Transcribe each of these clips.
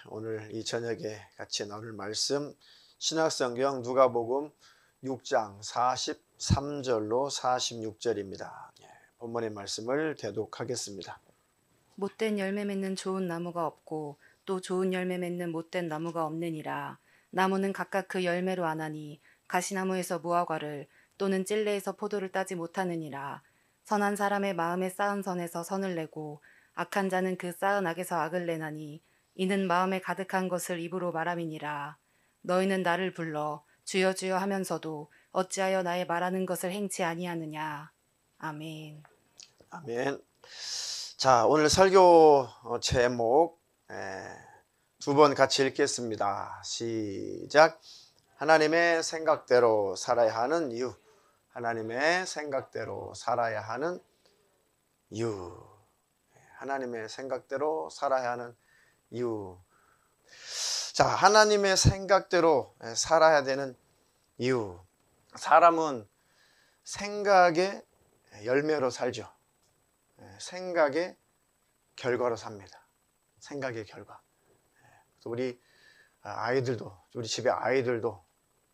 오늘 이 저녁에 같이 나눌 말씀, 신약성경 누가복음 6장 43절로 46절입니다. 본문의 말씀을 대독하겠습니다. 못된 열매 맺는 좋은 나무가 없고 또 좋은 열매 맺는 못된 나무가 없느니라. 나무는 각각 그 열매로 아나니 가시나무에서 무화과를 또는 찔레에서 포도를 따지 못하느니라. 선한 사람의 마음에 쌓은 선에서 선을 내고 악한 자는 그 쌓은 악에서 악을 내나니 이는 마음에 가득한 것을 입으로 말함이니라. 너희는 나를 불러 주여 주여 하면서도 어찌하여 나의 말하는 것을 행치 아니하느냐. 아멘. 아멘. 자, 오늘 설교 제목 두 번 같이 읽겠습니다. 시작. 하나님의 생각대로 살아야 하는 이유. 하나님의 생각대로 살아야 하는 이유. 하나님의 생각대로 살아야 하는 이유. 자, 하나님의 생각대로 살아야 되는 이유. 사람은 생각의 열매로 살죠. 생각의 결과로 삽니다. 생각의 결과. 우리 아이들도, 우리 집의 아이들도,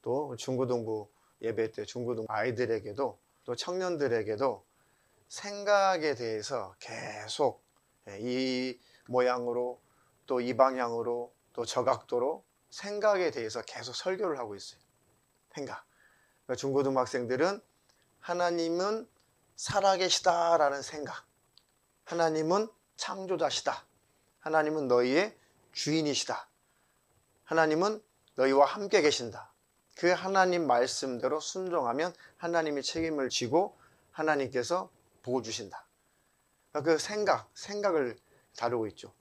또 중고등부 예배 때 중고등부 아이들에게도, 또 청년들에게도 생각에 대해서 계속 이 모양으로, 또 이 방향으로, 또 저 각도로 생각에 대해서 계속 설교를 하고 있어요. 생각. 그러니까 중고등부 학생들은 하나님은 살아계시다라는 생각, 하나님은 창조자시다, 하나님은 너희의 주인이시다, 하나님은 너희와 함께 계신다. 그 하나님 말씀대로 순종하면 하나님이 책임을 지고 하나님께서 보호 주신다. 그 생각을 다루고 있죠.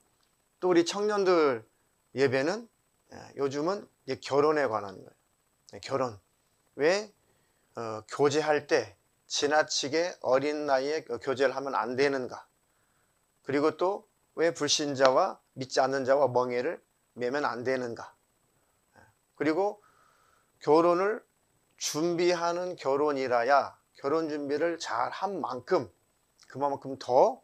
또 우리 청년들 예배는 요즘은 결혼에 관한 거예요. 결혼. 왜 교제할 때 지나치게 어린 나이에 교제를 하면 안 되는가? 그리고 또 왜 불신자와 믿지 않는 자와 멍에를 매면 안 되는가? 그리고 결혼을 준비하는 결혼이라야 결혼 준비를 잘 한 만큼 그만큼 더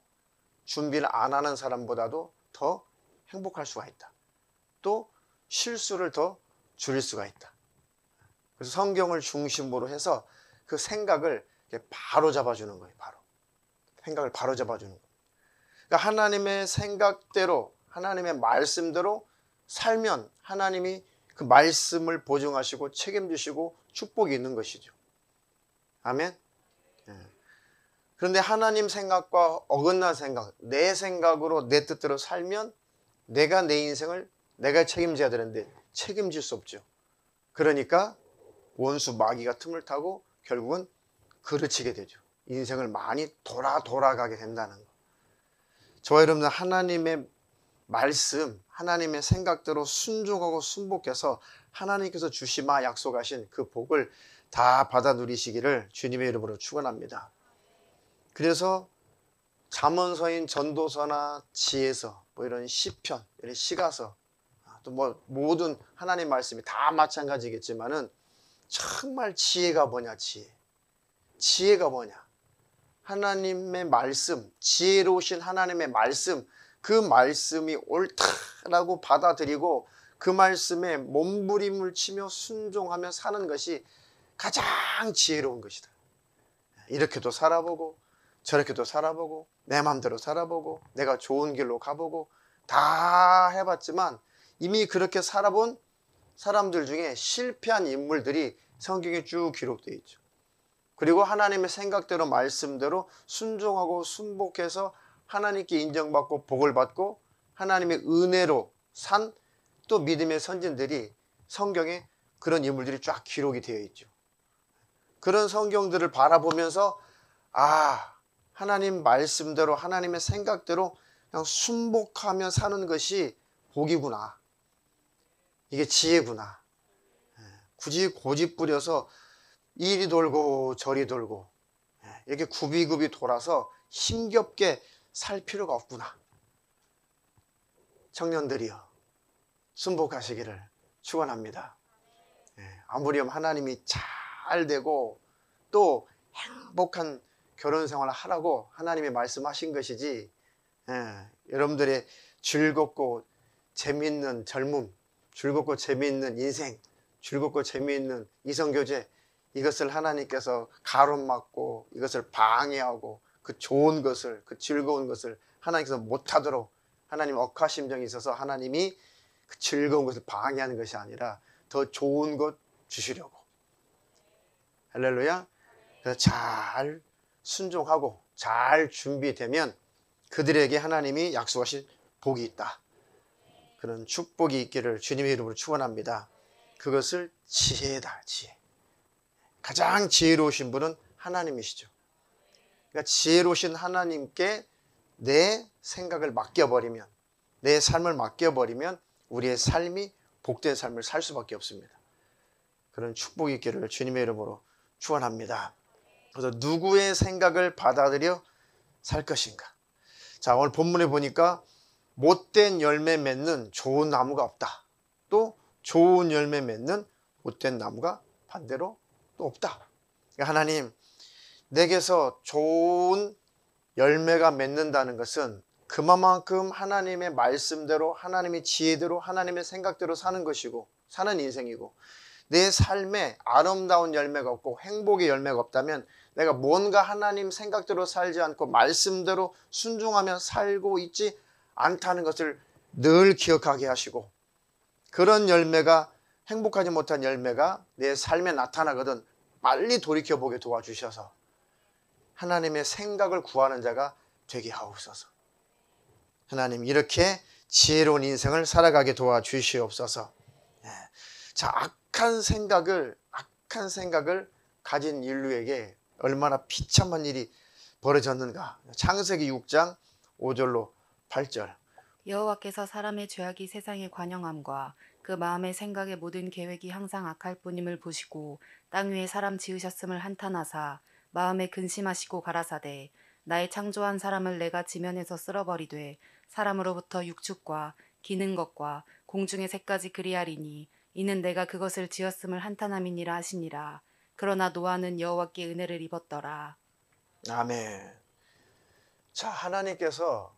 준비를 안 하는 사람보다도 더 행복할 수가 있다. 또 실수를 더 줄일 수가 있다. 그래서 성경을 중심으로 해서 그 생각을 바로 잡아주는 거예요. 생각을 바로 잡아주는 거예요. 그러니까 하나님의 생각대로, 하나님의 말씀대로 살면 하나님이 그 말씀을 보증하시고 책임지시고 축복이 있는 것이죠. 아멘. 그런데 하나님 생각과 어긋난 생각, 내 생각으로 내 뜻대로 살면 내가 내 인생을 내가 책임져야 되는데 책임질 수 없죠. 그러니까 원수 마귀가 틈을 타고 결국은 그르치게 되죠. 인생을 많이 돌아가게 된다는 거. 저와 여러분들 하나님의 말씀, 하나님의 생각대로 순종하고 순복해서 하나님께서 주시마 약속하신 그 복을 다 받아 누리시기를 주님의 이름으로 축원합니다. 그래서 잠언서인 전도서나 지혜서, 이런 시편, 이런 시가서, 또 모든 하나님 말씀이 다 마찬가지겠지만은 정말 지혜가 뭐냐, 지혜가 뭐냐? 하나님의 말씀, 지혜로우신 하나님의 말씀, 그 말씀이 옳다라고 받아들이고 그 말씀에 몸부림을 치며 순종하며 사는 것이 가장 지혜로운 것이다. 이렇게도 살아보고 저렇게도 살아보고 내 마음대로 살아보고 내가 좋은 길로 가보고 다 해봤지만 이미 그렇게 살아본 사람들 중에 실패한 인물들이 성경에 쭉 기록되어 있죠. 그리고 하나님의 생각대로 말씀대로 순종하고 순복해서 하나님께 인정받고 복을 받고 하나님의 은혜로 산 또 믿음의 선진들이 성경에 그런 인물들이 쫙 기록이 되어 있죠. 그런 성경들을 바라보면서 하나님 말씀대로 하나님의 생각대로 그냥 순복하며 사는 것이 복이구나. 이게 지혜구나. 굳이 고집 부려서 이리 돌고 저리 돌고 이렇게 굽이굽이 돌아서 힘겹게 살 필요가 없구나. 청년들이여 순복하시기를 축원합니다. 아무리 하나님이 잘 되고 또 행복한 결혼 생활을 하라고 하나님이 말씀하신 것이지, 여러분들의 즐겁고 재미있는 젊음, 즐겁고 재미있는 인생, 즐겁고 재미있는 이성교제, 이것을 하나님께서 가로막고 이것을 방해하고 그 좋은 것을, 그 즐거운 것을 하나님께서 못하도록 하나님 억하심정이 있어서 하나님이 그 즐거운 것을 방해하는 것이 아니라 더 좋은 것 주시려고. 할렐루야. 그래서 잘 순종하고 잘 준비되면 그들에게 하나님이 약속하신 복이 있다. 그런 축복이 있기를 주님의 이름으로 축원합니다. 그것을 지혜다, 지혜. 가장 지혜로우신 분은 하나님이시죠. 그러니까 지혜로우신 하나님께 내 생각을 맡겨버리면, 내 삶을 맡겨버리면 우리의 삶이 복된 삶을 살 수밖에 없습니다. 그런 축복이 있기를 주님의 이름으로 축원합니다. 그래서 누구의 생각을 받아들여 살 것인가? 자, 오늘 본문에 보니까 못된 열매 맺는 좋은 나무가 없다. 또 좋은 열매 맺는 못된 나무가 반대로 또 없다. 그러니까 하나님, 내게서 좋은 열매가 맺는다는 것은 그만큼 하나님의 말씀대로, 하나님의 지혜대로, 하나님의 생각대로 사는 것이고, 사는 인생이고, 내 삶에 아름다운 열매가 없고 행복의 열매가 없다면 내가 뭔가 하나님 생각대로 살지 않고 말씀대로 순종하며 살고 있지 않다는 것을 늘 기억하게 하시고, 그런 열매가, 행복하지 못한 열매가 내 삶에 나타나거든 빨리 돌이켜보게 도와주셔서 하나님의 생각을 구하는 자가 되게 하옵소서. 하나님, 이렇게 지혜로운 인생을 살아가게 도와주시옵소서. 자, 악한 생각을 가진 인류에게 얼마나 비참한 일이 벌어졌는가. 창세기 6장 5절로 8절. 여호와께서 사람의 죄악이 세상에 관영함과 그 마음의 생각의 모든 계획이 항상 악할 뿐임을 보시고 땅 위에 사람 지으셨음을 한탄하사 마음에 근심하시고 가라사대 나의 창조한 사람을 내가 지면에서 쓸어버리되 사람으로부터 육축과 기는 것과 공중의 새까지 그리하리니 이는 내가 그것을 지었음을 한탄함이니라 하시니라. 그러나 노아는 여호와께 은혜를 입었더라. 아멘. 자, 하나님께서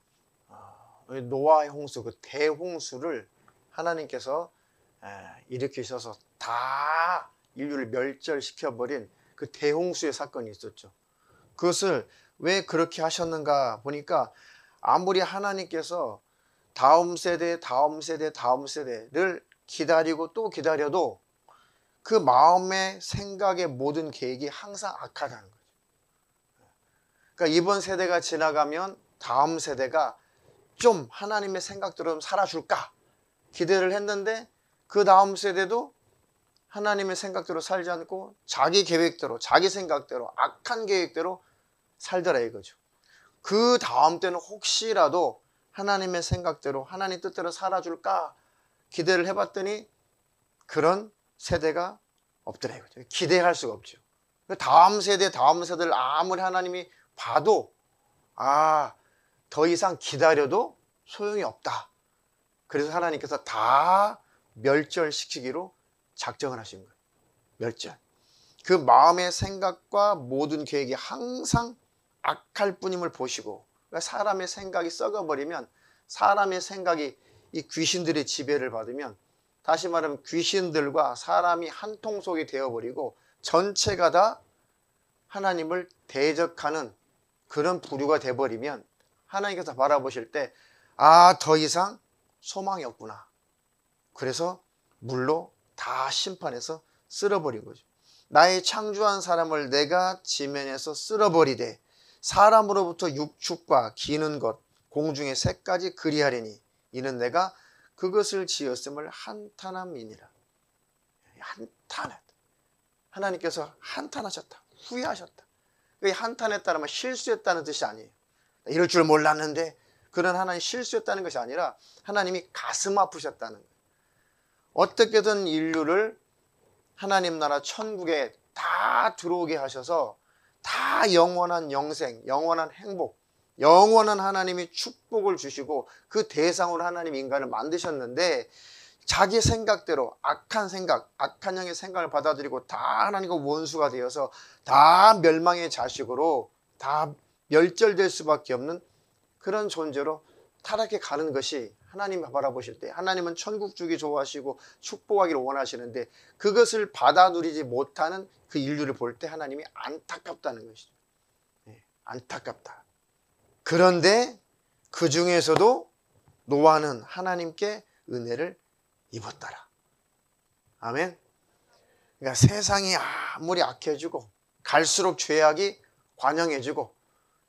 노아의 홍수, 그 대홍수를 하나님께서 일으키셔서 다 인류를 멸절시켜버린 그 대홍수의 사건이 있었죠. 그것을 왜 그렇게 하셨는가 보니까 아무리 하나님께서 다음 세대, 다음 세대, 다음 세대를 기다리고 또 기다려도 그 마음의 생각의 모든 계획이 항상 악하다는 거죠. 그러니까 이번 세대가 지나가면 다음 세대가 좀 하나님의 생각대로 살아줄까 기대를 했는데 그 다음 세대도 하나님의 생각대로 살지 않고 자기 계획대로, 자기 생각대로, 악한 계획대로 살더라 이거죠. 그 다음 때는 혹시라도 하나님의 생각대로, 하나님 뜻대로 살아줄까 기대를 해봤더니 그런 세대가 없더라 이거죠. 기대할 수가 없죠. 다음 세대를 아무리 하나님이 봐도 더 이상 기다려도 소용이 없다. 그래서 하나님께서 다 멸절시키기로 작정을 하신 거예요. 멸절. 그 마음의 생각과 모든 계획이 항상 악할 뿐임을 보시고, 그러니까 사람의 생각이 썩어버리면, 사람의 생각이 이 귀신들의 지배를 받으면, 다시 말하면 귀신들과 사람이 한 통속이 되어버리고 전체가 다 하나님을 대적하는 그런 부류가 돼버리면 하나님께서 바라보실 때 더 이상 소망이 없구나. 그래서 물로 다 심판해서 쓸어버린 거죠. 나의 창조한 사람을 내가 지면에서 쓸어버리되 사람으로부터 육축과 기는 것 공중의 새까지 그리하리니 이는 내가 그것을 지었음을 한탄함이니라. 한탄했다. 하나님께서 한탄하셨다. 후회하셨다. 한탄했다는 말 실수했다는 뜻이 아니에요. 이럴 줄 몰랐는데 그런 하나님 실수했다는 것이 아니라 하나님이 가슴 아프셨다는 거예요. 어떻게든 인류를 하나님 나라 천국에 다 들어오게 하셔서 다 영원한 영생, 영원한 행복, 영원한 하나님이 축복을 주시고 그 대상으로 하나님 인간을 만드셨는데 자기 생각대로 악한 생각, 악한 영의 생각을 받아들이고 다 하나님과 원수가 되어서 다 멸망의 자식으로 다 멸절될 수밖에 없는 그런 존재로 타락해 가는 것이 하나님이 바라보실 때, 하나님은 천국 주기 좋아하시고 축복하기를 원하시는데 그것을 받아 누리지 못하는 그 인류를 볼 때 하나님이 안타깝다는 것이죠. 안타깝다. 그런데 그 중에서도 노아는 하나님께 은혜를 입었더라. 아멘. 그러니까 세상이 아무리 악해지고 갈수록 죄악이 관영해지고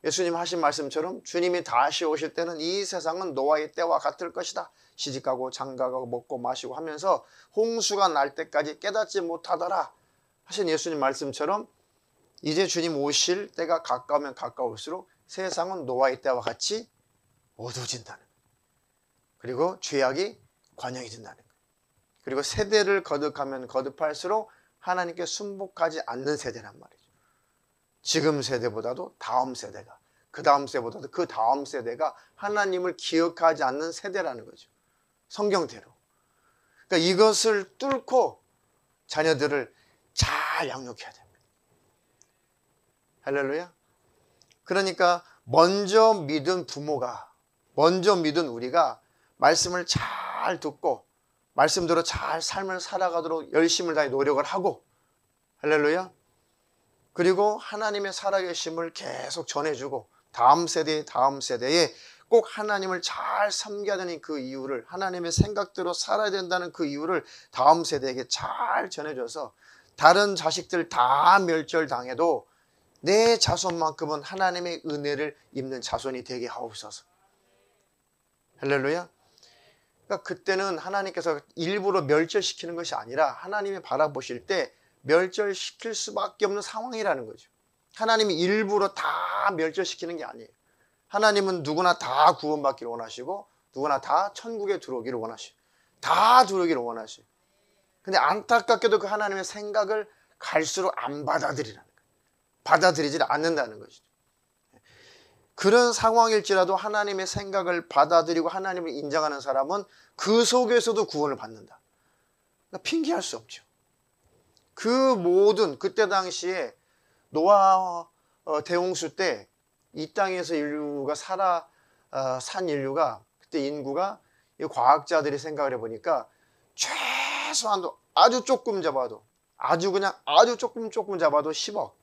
예수님 하신 말씀처럼 주님이 다시 오실 때는 이 세상은 노아의 때와 같을 것이다. 시집가고 장가가고 먹고 마시고 하면서 홍수가 날 때까지 깨닫지 못하더라 하신 예수님 말씀처럼 이제 주님 오실 때가 가까우면 가까울수록 세상은 노아의 때와 같이 어두워진다는 거예요. 그리고 죄악이 관영해진다는 거예요. 그리고 세대를 거듭하면 거듭할수록 하나님께 순복하지 않는 세대란 말이죠. 지금 세대보다도 다음 세대가, 그 다음 세대보다도 그 다음 세대가 하나님을 기억하지 않는 세대라는 거죠. 성경대로. 그러니까 이것을 뚫고 자녀들을 잘 양육해야 됩니다. 할렐루야. 그러니까 먼저 믿은 부모가, 먼저 믿은 우리가 말씀을 잘 듣고 말씀대로 잘 삶을 살아가도록 열심을 다해 노력을 하고, 할렐루야. 그리고 하나님의 살아계심을 계속 전해주고 다음 세대에 꼭 하나님을 잘 섬겨야 되는 그 이유를, 하나님의 생각대로 살아야 된다는 그 이유를 다음 세대에게 잘 전해줘서 다른 자식들 다 멸절당해도 내 자손만큼은 하나님의 은혜를 입는 자손이 되게 하옵소서. 할렐루야. 그러니까 그때는 하나님께서 일부러 멸절시키는 것이 아니라 하나님이 바라보실 때 멸절시킬 수밖에 없는 상황이라는 거죠. 하나님이 일부러 다 멸절시키는 게 아니에요. 하나님은 누구나 다 구원받기를 원하시고 누구나 다 천국에 들어오기를 원하시고 다 들어오기를 원하시고, 근데 안타깝게도 그 하나님의 생각을 갈수록 안 받아들이라는 거예요. 받아들이지 않는다는 것이죠. 그런 상황일지라도 하나님의 생각을 받아들이고 하나님을 인정하는 사람은 그 속에서도 구원을 받는다. 그러니까 핑계할 수 없죠. 그 모든 그때 당시에 노아 대홍수 때 이 땅에서 인류가 산 인류가, 그때 인구가 과학자들이 생각을 해보니까 최소한도 아주 조금 잡아도, 아주 그냥 아주 조금 잡아도 10억,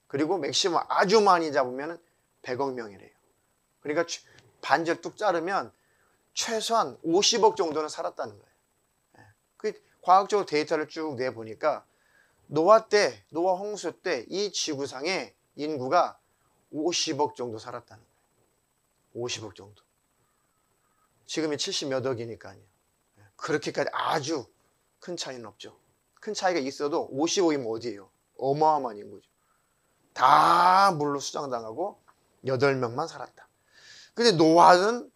그리고 맥시멈 아주 많이 잡으면 100억 명이래요. 그러니까 반절 뚝 자르면 최소한 50억 정도는 살았다는 거예요. 그 과학적으로 데이터를 쭉 내보니까 노아 홍수 때 이 지구상의 인구가 50억 정도 살았다는 거예요. 50억 정도. 지금이 70몇 억이니까요. 그렇게까지 아주 큰 차이는 없죠. 큰 차이가 있어도 50억이면 어디예요? 어마어마한 인구죠. 다 물로 수장당하고 8명만 살았다. 근데 노아는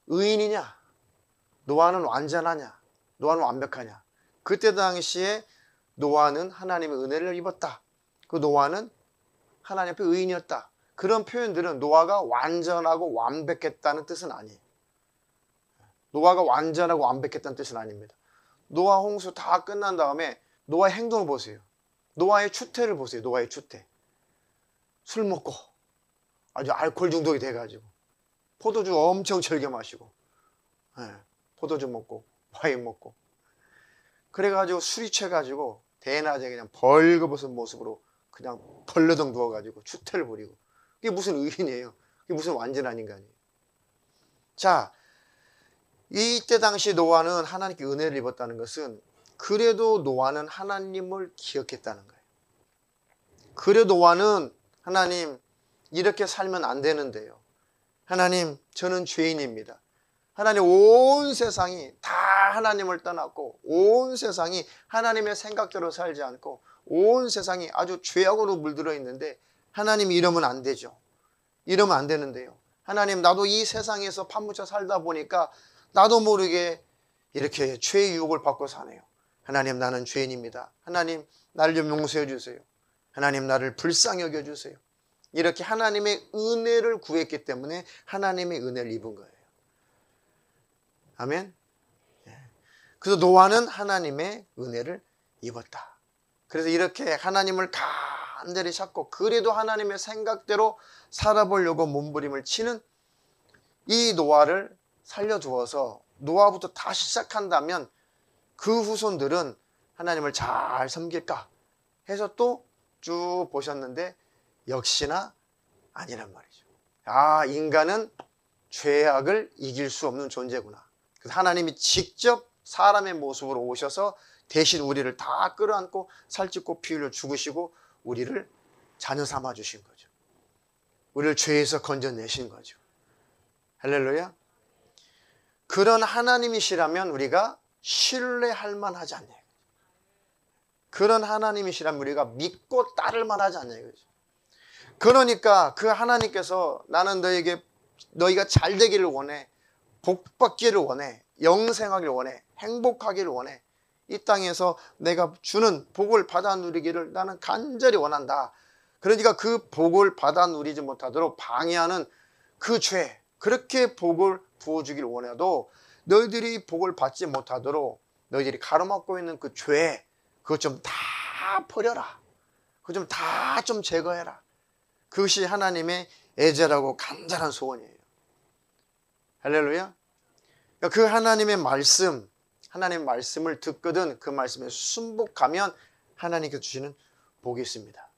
의인이냐? 노아는 완전하냐? 노아는 완벽하냐? 그때 당시에 노아는 하나님의 은혜를 입었다. 그 노아는 하나님 앞에 의인이었다. 그런 표현들은 노아가 완전하고 완벽했다는 뜻은 아니에요. 노아가 완전하고 완벽했다는 뜻은 아닙니다. 노아 홍수 다 끝난 다음에 노아의 행동을 보세요. 노아의 추태를 보세요. 노아의 추태. 술 먹고 아주 알코올 중독이 돼가지고 포도주 엄청 즐겨 마시고, 포도주 먹고 와인 먹고, 그래가지고 술이 취해가지고 대낮에 그냥 벌거벗은 모습으로 그냥 벌러덩 누워가지고 추태를 부리고, 그게 무슨 의인이에요? 그게 무슨 완전한 인간이에요? 자, 이때 당시 노아는 하나님께 은혜를 입었다는 것은 그래도 노아는 하나님을 기억했다는 거예요. 그래도 노아는 하나님, 이렇게 살면 안 되는데요. 하나님, 저는 죄인입니다. 하나님, 온 세상이 다 하나님을 떠났고 온 세상이 하나님의 생각대로 살지 않고 온 세상이 아주 죄악으로 물들어 있는데 하나님, 이러면 안 되죠. 이러면 안 되는데요. 하나님, 나도 이 세상에서 파묻혀 살다 보니까 나도 모르게 이렇게 죄의 유혹을 받고 사네요. 하나님, 나는 죄인입니다. 하나님, 나를 좀 용서해 주세요. 하나님, 나를 불쌍히 여겨주세요. 이렇게 하나님의 은혜를 구했기 때문에 하나님의 은혜를 입은 거예요. 아멘. 그래서 노아는 하나님의 은혜를 입었다. 그래서 이렇게 하나님을 간절히 찾고 그래도 하나님의 생각대로 살아보려고 몸부림을 치는 이 노아를 살려두어서 노아부터 다시 시작한다면 그 후손들은 하나님을 잘 섬길까 해서 또 쭉 보셨는데 역시나 아니란 말이죠. 아, 인간은 죄악을 이길 수 없는 존재구나. 그래서 하나님이 직접 사람의 모습으로 오셔서 대신 우리를 다 끌어안고 살찌고 피 흘려 죽으시고 우리를 자녀 삼아 주신 거죠. 우리를 죄에서 건져내신 거죠. 할렐루야. 그런 하나님이시라면 우리가 신뢰할 만하지 않냐. 그런 하나님이시라면 우리가 믿고 따를 만하지 않냐 이거죠. 그러니까 그 하나님께서 나는 너희가 잘 되기를 원해, 복 받기를 원해, 영생하기를 원해, 행복하기를 원해, 이 땅에서 내가 주는 복을 받아 누리기를 나는 간절히 원한다. 그러니까 그 복을 받아 누리지 못하도록 방해하는 그 죄, 그렇게 복을 부어주기를 원해도 너희들이 복을 받지 못하도록 너희들이 가로막고 있는 그 죄, 그것 좀 다 버려라. 그것 좀 다 좀 제거해라. 그것이 하나님의 애절하고 간절한 소원이에요. 할렐루야. 그러니까 그 하나님의 말씀을 듣거든 그 말씀에 순복하면 하나님께서 주시는 복이 있습니다.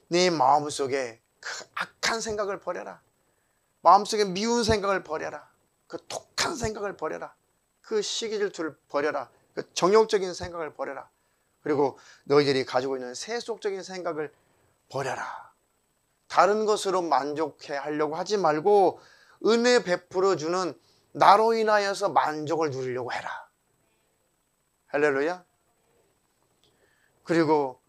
네 마음속에 그 악한 생각을 버려라. 마음속에 미운 생각을 버려라. 그 독한 생각을 버려라. 그 시기 질투를 버려라. 그 정욕적인 생각을 버려라. 그리고 너희들이 가지고 있는 세속적인 생각을 버려라. 다른 것으로 만족해 하려고 하지 말고 은혜 베풀어 주는 나로 인하여서 만족을 누리려고 해라. 할렐루야. 그리고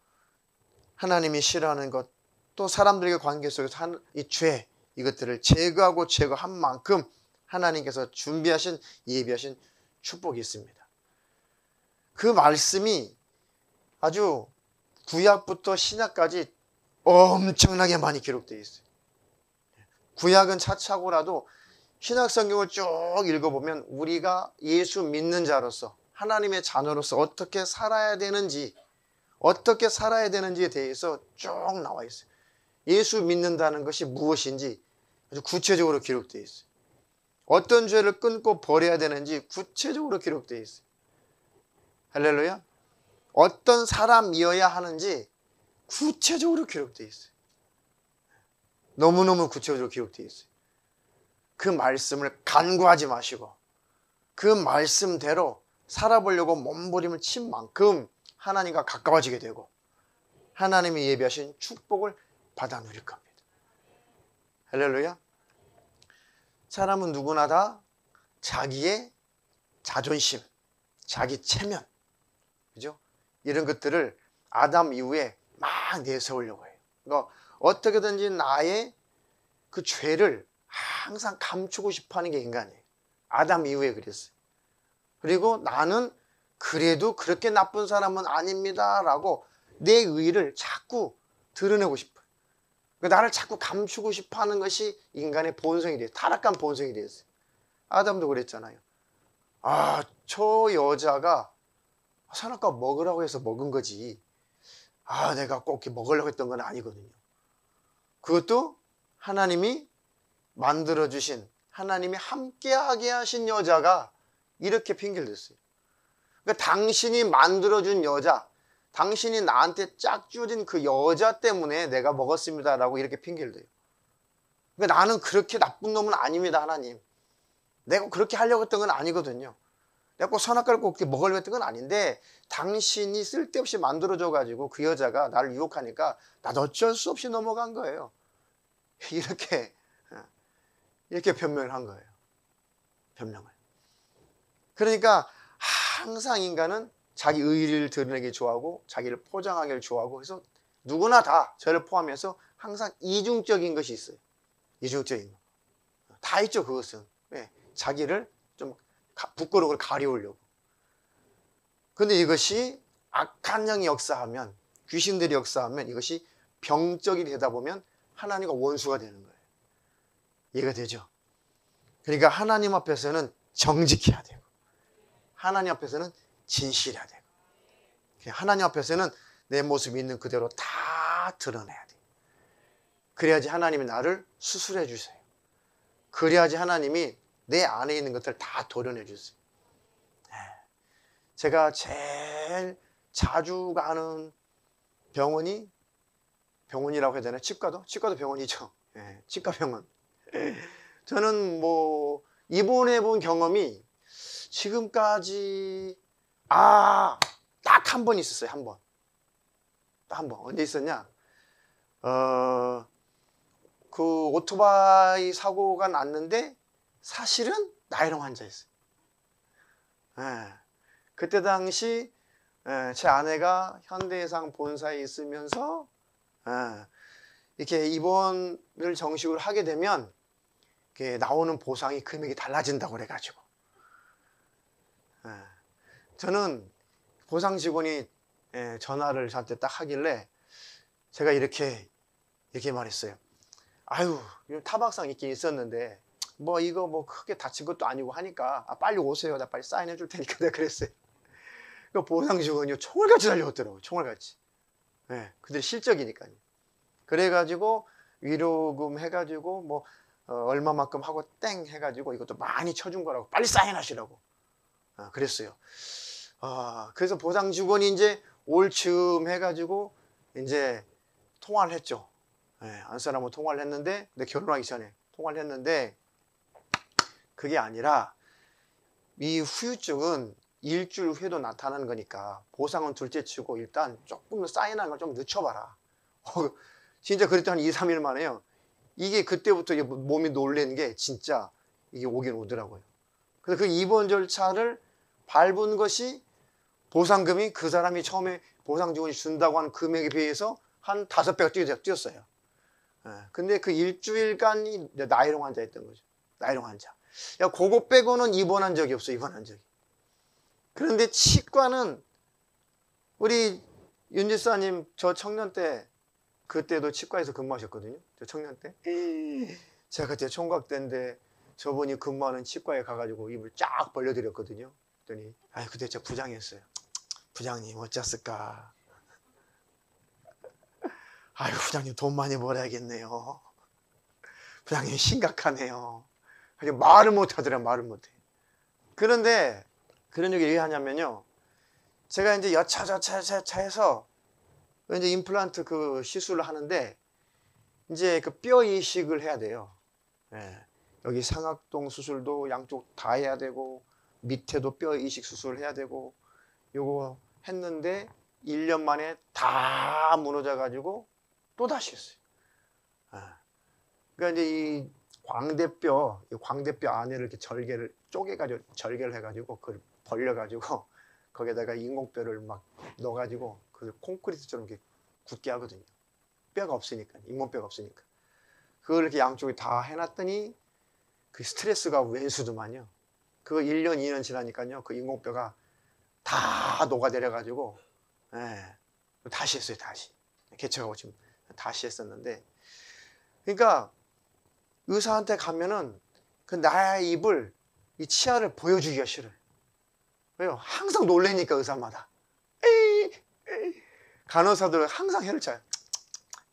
하나님이 싫어하는 것, 또 사람들과의 관계 속에서 이 죄, 이것들을 제거한 만큼 하나님께서 준비하신, 예비하신 축복이 있습니다. 그 말씀이 아주 구약부터 신약까지 엄청나게 많이 기록되어 있어요. 구약은 차차고라도 신약 성경을 쭉 읽어보면 우리가 예수 믿는 자로서 하나님의 자녀로서 어떻게 살아야 되는지에 대해서 쭉 나와 있어요. 예수 믿는다는 것이 무엇인지 아주 구체적으로 기록되어 있어요. 어떤 죄를 끊고 버려야 되는지 구체적으로 기록되어 있어요. 할렐루야. 어떤 사람이어야 하는지 구체적으로 기록되어 있어요. 너무너무 구체적으로 기록되어 있어요. 그 말씀을 간구하지 마시고 그 말씀대로 살아보려고 몸부림을 친 만큼 하나님과 가까워지게 되고 하나님이 예비하신 축복을 받아 누릴 겁니다. 할렐루야. 사람은 누구나 다 자기의 자존심, 자기 체면, 그죠? 이런 것들을 아담 이후에 막 내세우려고 해요. 그러니까 어떻게든지 나의 그 죄를 항상 감추고 싶어 하는 게 인간이에요. 아담 이후에 그랬어요. 그리고 나는 그래도 그렇게 나쁜 사람은 아닙니다 라고 내 의의를 자꾸 드러내고 싶어요. 그러니까 나를 자꾸 감추고 싶어 하는 것이 인간의 본성이 돼요. 타락한 본성이 되었어요. 아담도 그랬잖아요. 아, 저 여자가 선악과 먹으라고 해서 먹은 거지. 아, 내가 꼭 먹으려고 했던 건 아니거든요. 그것도 하나님이 만들어주신, 하나님이 함께하게 하신 여자가 이렇게 핑계를 댔어요. 그러니까 당신이 만들어준 여자, 당신이 나한테 짝주어진 그 여자 때문에 내가 먹었습니다라고 이렇게 핑계를 대요. 그러니까 나는 그렇게 나쁜 놈은 아닙니다, 하나님. 내가 그렇게 하려고 했던 건 아니거든요. 내가 꼭 선악과를 꼭 먹으려고 했던 건 아닌데 당신이 쓸데없이 만들어줘가지고 그 여자가 나를 유혹하니까 나도 어쩔 수 없이 넘어간 거예요. 이렇게 변명을 한 거예요. 변명을. 그러니까 항상 인간은 자기 의의를 드러내기 좋아하고 자기를 포장하기를 좋아하고 해서 누구나 다 저를 포함해서 항상 이중적인 것이 있어요. 이중적인 거. 다 있죠, 그것은. 네, 자기를 좀 부끄러운 걸 가려우려고. 근데 이것이 악한 영이 역사하면, 귀신들이 역사하면 이것이 병적이 되다 보면 하나님과 원수가 되는 거예요. 이해가 되죠? 그러니까 하나님 앞에서는 정직해야 되고 하나님 앞에서는 진실해야 돼요. 하나님 앞에서는 내 모습이 있는 그대로 다 드러내야 돼요. 그래야지 하나님이 나를 수술해 주세요. 그래야지 하나님이 내 안에 있는 것들을 다 도려내 주세요. 제가 제일 자주 가는 병원이라고 해야 되나? 치과도 병원이죠. 치과 병원. 저는 뭐 입원해 본 경험이 지금까지 딱 한 번 있었어요. 딱 한 번. 언제 있었냐? 그 오토바이 사고가 났는데 사실은 나이롱 환자였어요. 그때 당시 제 아내가 현대해상 본사에 있으면서 이렇게 입원을 정식으로 하게 되면 이렇게 나오는 보상이 금액이 달라진다고 그래가지고 저는 보상 직원이 전화를 저한테 딱 하길래 제가 이렇게 말했어요. 아유, 타박상 있긴 있었는데 뭐 이거 뭐 크게 다친 것도 아니고 하니까 빨리 오세요. 나 빨리 사인해 줄 테니까 내가 그랬어요. 그 보상 직원이 총알같이 달려왔더라고요. 총알같이. 근데 실적이니까요. 그래가지고 위로금 해가지고 뭐 얼마만큼 하고 땡 해가지고 이것도 많이 쳐준 거라고 빨리 사인하시라고 그랬어요. 그래서 보상 직원이 이제 올 즈음 해가지고 이제 통화를 했죠. 안사람하고 통화를 했는데, 근데 결혼하기 전에 통화를 했는데, 그게 아니라 이 후유증은 일주일 후에도 나타나는 거니까 보상은 둘째 치고 일단 조금 사인하는 걸 좀 늦춰봐라. 진짜 그랬더니 2, 3일 만에요. 이게 그때부터 몸이 놀란 게 진짜 이게 오긴 오더라고요. 그래서 그 입원 절차를 밟은 것이 보상금이 그 사람이 처음에 보상 지원이 준다고 한 금액에 비해서 한 5배가 뛰었어요. 근데 그 일주일간이 나이롱 환자였던 거죠. 나이롱 환자. 그거 빼고는 입원한 적이 없어요. 입원한 적이. 그런데 치과는 우리 윤 지사님 저 청년 때 그때도 치과에서 근무하셨거든요. 저 청년 때. 제가 그때 총각 때인데 저분이 근무하는 치과에 가가지고 입을 쫙 벌려드렸거든요. 그랬더니 그때 제가 부장이었어요. 부장님 어쩌을까. 아유 부장님 돈 많이 벌어야겠네요. 부장님 심각하네요. 말을 못하더라고요. 말을 못해. 그런데 그런 얘기를 왜 하냐면요, 제가 이제 여차저차 해서 이제 임플란트 그 시술을 하는데 이제 그 뼈 이식을 해야 돼요. 여기 상악동 수술도 양쪽 다 해야 되고 밑에도 뼈 이식 수술을 해야 되고 요거 했는데 1년 만에 다 무너져 가지고 또 다시 했어요. 그러니까 이제 이 광대뼈 안에를 이렇게 절개를 해가지고 그걸 벌려가지고 거기에다가 인공뼈를 막 넣어가지고 그 콘크리트처럼 이렇게 굳게 하거든요. 뼈가 없으니까, 인공뼈가 없으니까. 그걸 이렇게 양쪽에 다 해놨더니 그 스트레스가 웬수더만요. 그거 1년, 2년 지나니까요, 그 인공뼈가 다 녹아내려가지고, 다시 했어요, 다시. 개척하고 지금 다시 했었는데. 그러니까 의사한테 가면은 그 나의 입을, 이 치아를 보여주기가 싫어요. 왜요? 항상 놀래니까 의사마다. 간호사들 항상 혀를 차요.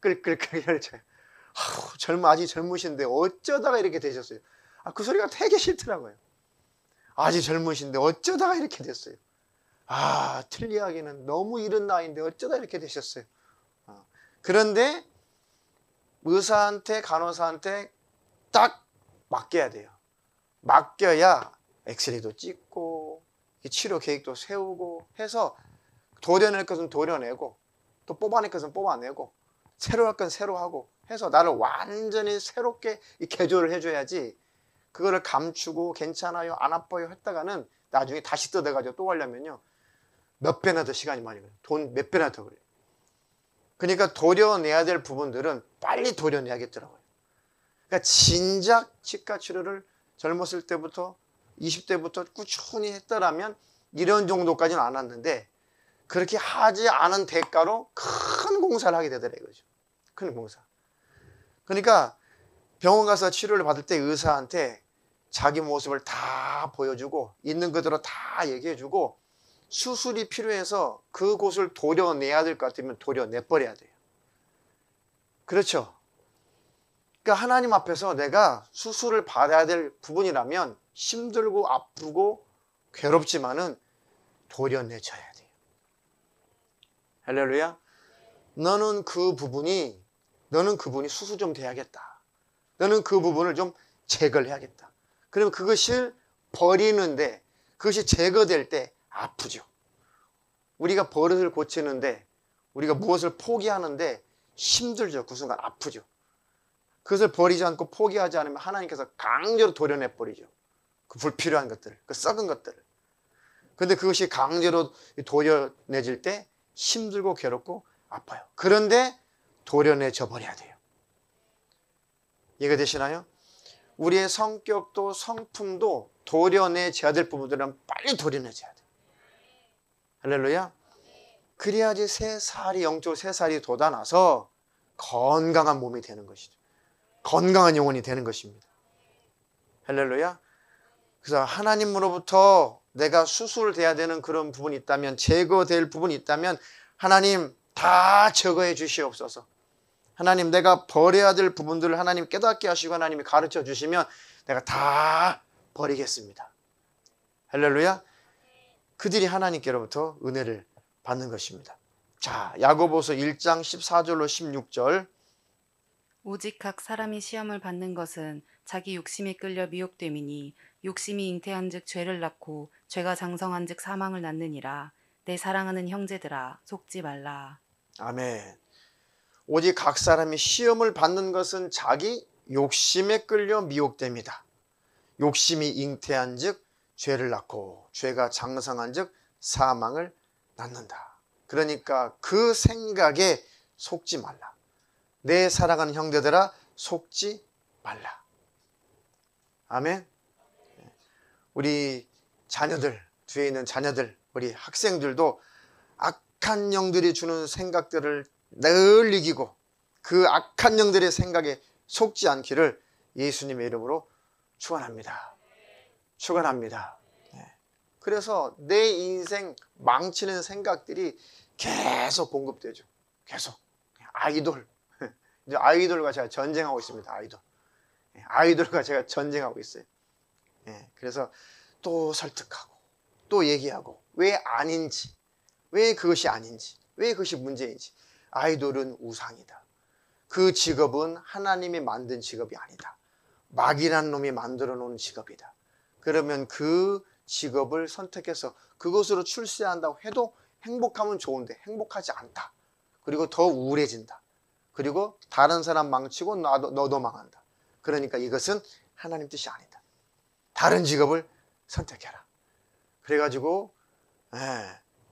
끌끌끌 혀를 차요. 아직 젊으신데 어쩌다가 이렇게 되셨어요. 그 소리가 되게 싫더라고요. 아직 젊으신데 어쩌다가 이렇게 됐어요. 틀리하기는 너무 이른 나이인데 어쩌다 이렇게 되셨어요. 그런데 의사한테, 간호사한테 딱 맡겨야 돼요. 맡겨야 엑스레이도 찍고 치료 계획도 세우고 해서 도려낼 것은 도려내고 또 뽑아낼 것은 뽑아내고 새로 할 건 새로 하고 해서 나를 완전히 새롭게 개조를 해줘야지, 그거를 감추고 괜찮아요, 안 아파요 했다가는 나중에 다시 뜯어가지고 또 하려면요 몇 배나 더 시간이 많이 걸려요. 돈 몇 배나 더 걸려요. 그러니까 도려내야 될 부분들은 빨리 도려내야겠더라고요. 그러니까 진작 치과 치료를 젊었을 때부터 20대부터 꾸준히 했더라면 이런 정도까지는 안 왔는데, 그렇게 하지 않은 대가로 큰 공사를 하게 되더라 이거죠. 큰 공사. 그러니까 병원 가서 치료를 받을 때 의사한테 자기 모습을 다 보여주고 있는 그대로 다 얘기해주고 수술이 필요해서 그곳을 도려내야 될 것 같으면 도려내버려야 돼요. 그렇죠? 그러니까 하나님 앞에서 내가 수술을 받아야 될 부분이라면 힘들고 아프고 괴롭지만은 도려내줘야 돼요. 할렐루야. 너는 그 부분이 수술 좀 돼야겠다. 너는 그 부분을 좀 제거를 해야겠다. 그러면 그것을 버리는데, 그것이 제거될 때 아프죠. 우리가 버릇을 고치는데, 우리가 무엇을 포기하는데 힘들죠. 그 순간 아프죠. 그것을 버리지 않고 포기하지 않으면 하나님께서 강제로 도려내버리죠. 그 불필요한 것들, 그 썩은 것들을. 그런데 그것이 강제로 도려내질 때 힘들고 괴롭고 아파요. 그런데 도려내져 버려야 돼요. 이해가 되시나요? 우리의 성격도 성품도 도려내져야 될 부분들은 빨리 도려내져야 돼요. 할렐루야. 그래야지 영적 새 살이 돋아나서 건강한 몸이 되는 것이죠. 건강한 영혼이 되는 것입니다. 할렐루야. 그래서 하나님으로부터 내가 수술돼야 되는 그런 부분이 있다면, 제거될 부분이 있다면 하나님 다 제거해 주시옵소서. 하나님, 내가 버려야 될 부분들을 하나님 깨닫게 하시고 하나님이 가르쳐 주시면 내가 다 버리겠습니다. 할렐루야. 그들이 하나님께로부터 은혜를 받는 것입니다. 자, 야고보서 1장 14절로 16절. 오직 각 사람이 시험을 받는 것은 자기 욕심이 끌려 미혹됨이니 욕심이 잉태한즉 죄를 낳고 죄가 장성한즉 사망을 낳느니라. 내 사랑하는 형제들아, 속지 말라. 아멘. 오직 각 사람이 시험을 받는 것은 자기 욕심에 끌려 미혹됩니다. 욕심이 잉태한즉 죄를 낳고 죄가 장성한즉 사망을 낳는다. 그러니까 그 생각에 속지 말라. 내 사랑하는 형제들아, 속지 말라. 아멘. 우리 자녀들, 뒤에 있는 자녀들, 우리 학생들도 악한 영들이 주는 생각들을 늘 이기고 그 악한 영들의 생각에 속지 않기를 예수님의 이름으로 축원합니다. 축원합니다. 그래서 내 인생 망치는 생각들이 계속 공급되죠. 계속. 아이돌. 이제 아이돌과 제가 전쟁하고 있습니다. 아이돌과 제가 전쟁하고 있어요. 그래서 또 설득하고 또 얘기하고 왜 아닌지, 왜 그것이 아닌지, 왜 그것이 문제인지. 아이돌은 우상이다. 그 직업은 하나님이 만든 직업이 아니다. 마귀란 놈이 만들어 놓은 직업이다. 그러면 그 직업을 선택해서 그것으로 출세한다고 해도 행복하면 좋은데 행복하지 않다. 그리고 더 우울해진다. 그리고 다른 사람 망치고 너도 망한다. 그러니까 이것은 하나님 뜻이 아니다. 다른 직업을 선택해라. 그래가지고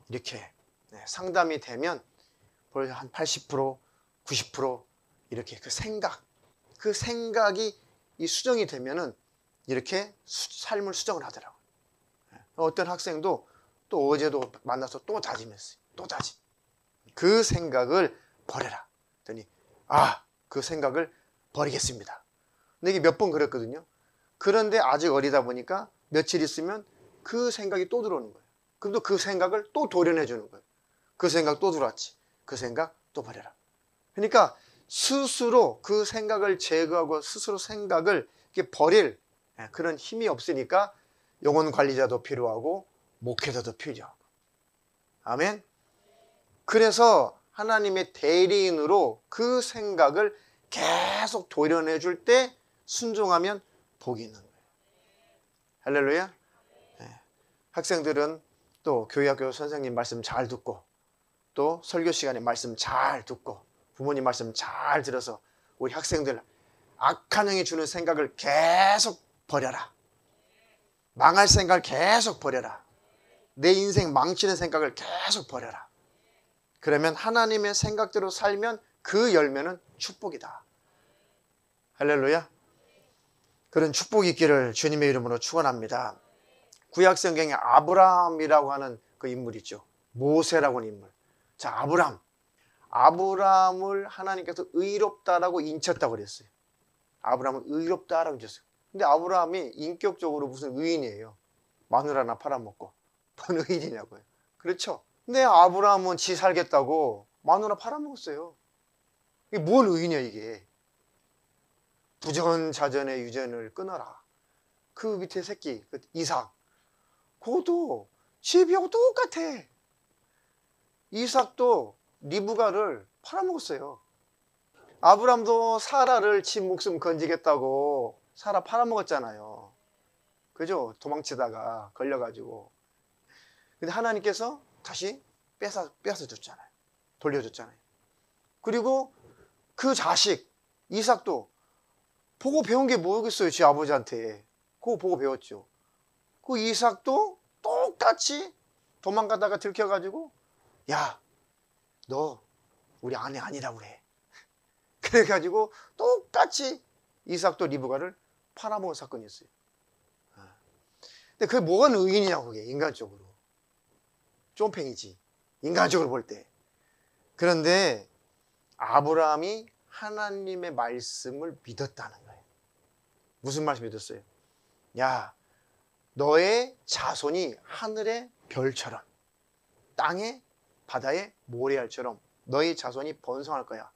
이렇게 상담이 되면 한 80%, 90% 이렇게 그 생각이 이 수정이 되면은 이렇게 삶을 수정을 하더라고요. 어떤 학생도 또 어제도 만나서 또 다짐했어요. 또 다짐. 그 생각을 버려라. 그랬더니 그 생각을 버리겠습니다. 근데 이게 몇 번 그랬거든요. 그런데 아직 어리다 보니까 며칠 있으면 그 생각이 또 들어오는 거예요. 그럼 또 그 생각을 또 도려내 주는 거예요. 그 생각 또 들어왔지. 그 생각 또 버려라. 그러니까 스스로 그 생각을 제거하고 스스로 생각을 이렇게 버릴 그런 힘이 없으니까 영혼 관리자도 필요하고 목회자도 필요하고. 아멘. 그래서 하나님의 대리인으로 그 생각을 계속 도려내 줄 때 순종하면 복이 있는 거예요. 할렐루야. 학생들은 또 교회학교 선생님 말씀 잘 듣고 또 설교 시간에 말씀 잘 듣고 부모님 말씀 잘 들어서 우리 학생들 악한 영이 주는 생각을 계속 버려라. 망할 생각을 계속 버려라. 내 인생 망치는 생각을 계속 버려라. 그러면 하나님의 생각대로 살면 그 열매는 축복이다. 할렐루야. 그런 축복이 있기를 주님의 이름으로 축원합니다. 구약 성경에 아브라함이라고 하는 그 인물 있죠. 모세라고 하는 인물. 자, 아브라함을 하나님께서 의롭다라고 인쳤다고 그랬어요. 아브라함은 의롭다라고 인쳤어요. 근데 아브라함이 인격적으로 무슨 의인이에요. 마늘 하나 팔아먹고. 뭔 의인이냐고요. 그렇죠. 근데 아브라함은 지 살겠다고 마늘 하나 팔아먹었어요. 이게 뭔 의인이야 이게. 부전자전의 유전을 끊어라. 그 밑에 새끼 그 이삭, 그것도 지비하고 똑같아. 이삭도 리브가를 팔아먹었어요. 아브람도 사라를 지 목숨 건지겠다고 사라 팔아먹었잖아요. 그죠? 도망치다가 걸려가지고. 근데 하나님께서 다시 뺏어줬잖아요. 돌려줬잖아요. 그리고 그 자식 이삭도 보고 배운 게 뭐겠어요? 지 아버지한테. 그거 보고 배웠죠. 그 이삭도 똑같이 도망가다가 들켜가지고, 야, 너 우리 아내 아니라고 그래. 그래가지고 똑같이 이삭도 리브가를 팔아먹은 사건이 있어요. 근데 그게 뭐가 의인이냐고, 그게 인간적으로. 쫌팽이지, 인간적으로 볼 때. 그런데 아브라함이 하나님의 말씀을 믿었다는 거예요. 무슨 말씀 믿었어요? 야, 너의 자손이 하늘의 별처럼 땅의 바다의 모래알처럼 너의 자손이 번성할 거야.